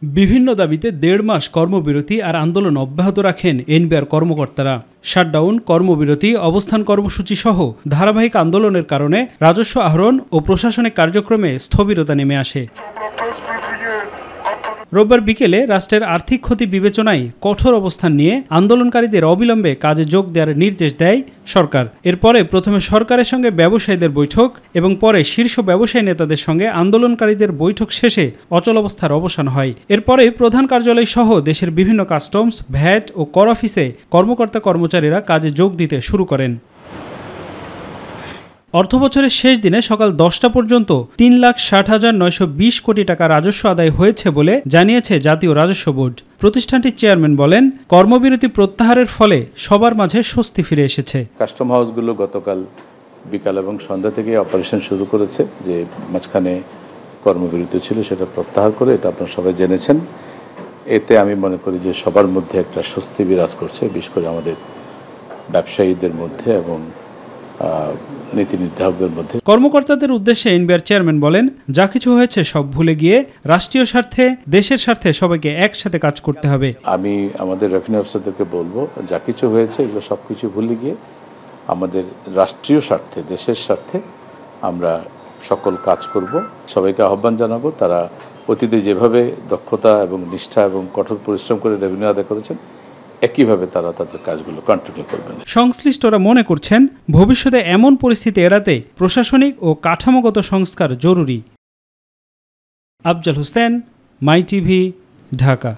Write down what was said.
বিভিন্ন দাবিতে ১.৫ মাস কর্মবিরতি আর আন্দোলন অব্যাহত রাখেন এনবিআর কর্মকর্তারা। শাটডাউন, কর্মবিরতি, অবস্থান কর্মসূচি সহ ধারাবাহিক আন্দোলনের কারণে রাজস্ব আহরণ ও প্রশাসনিক কার্যক্রমে স্থবিরতা নেমে আসে। রোববার বিকেলে রাষ্ট্রের আর্থিক ক্ষতি বিবেচনায় কঠোর অবস্থান নিয়ে আন্দোলনকারীদের অবিলম্বে কাজে যোগ দেওয়ার নির্দেশ দেয় সরকার। এরপরে প্রথমে সরকারের সঙ্গে ব্যবসায়ীদের বৈঠক এবং পরে শীর্ষ ব্যবসায়ী নেতাদের সঙ্গে আন্দোলনকারীদের বৈঠক শেষে অচলাবস্থার অবসান হয়। এরপরে প্রধান কার্যালয় সহ দেশের বিভিন্ন কাস্টমস, ভ্যাট ও কর অফিসে কর্মকর্তা-কর্মচারীরা কাজে যোগ দিতে শুরু করেন। অর্থবছরের শেষ দিনে সকাল 10টা পর্যন্ত ৩,৬০,৯২০ কোটি টাকা রাজস্ব আদায় হয়েছে বলে জানিয়েছে জাতীয় রাজস্ব বোর্ড। প্রতিষ্ঠানটির চেয়ারম্যান বলেন, কর্মবিরতি প্রত্যাহারের ফলে সবার মাঝে স্বস্তি ফিরে এসেছে। কাস্টম হাউসগুলো গতকাল বিকাল এবং সন্ধ্যা থেকে অপারেশন শুরু করেছে। যে মাঝখানে কর্মবিরতি ছিল সেটা প্রত্যাহার করে, এটা আপনারা সবাই জেনেছেন। এতে আমি মনে করি যে সবার মধ্যে একটা স্বস্তি বিরাজ করছে, বিশেষ করে আমাদের ব্যবসায়ীদের মধ্যে এবং নীতি নির্ধারকদের মধ্যে। কর্মকর্তাদের উদ্দেশ্যে এনবিআর চেয়ারম্যান বলেন, যা কিছু হয়েছে সব ভুলে গিয়ে রাষ্ট্রীয় স্বার্থে, দেশের স্বার্থে সবাইকে একসাথে কাজ করতে হবে। আমি আমাদের রেভিনিউ অফিসারদেরকে বলবো, যা কিছু হয়েছে এগুলো সব কিছু ভুলে গিয়ে আমাদের রাষ্ট্রীয় স্বার্থে, দেশের স্বার্থে আমরা সকল কাজ করব। সবাইকে আহ্বান জানাবো, তারা অতীতে যেভাবে দক্ষতা এবং নিষ্ঠা এবং কঠোর পরিশ্রম করে রেভিনিউ আদায় করেছেন, একইভাবে তারা তাদের কাজগুলো কন্টিনিউ করবেন। সংশ্লিষ্টরা মনে করছেন, ভবিষ্যতে এমন পরিস্থিতি এড়াতে প্রশাসনিক ও কাঠামোগত সংস্কার জরুরি। আফজাল হোসেন, মাই টিভি, ঢাকা।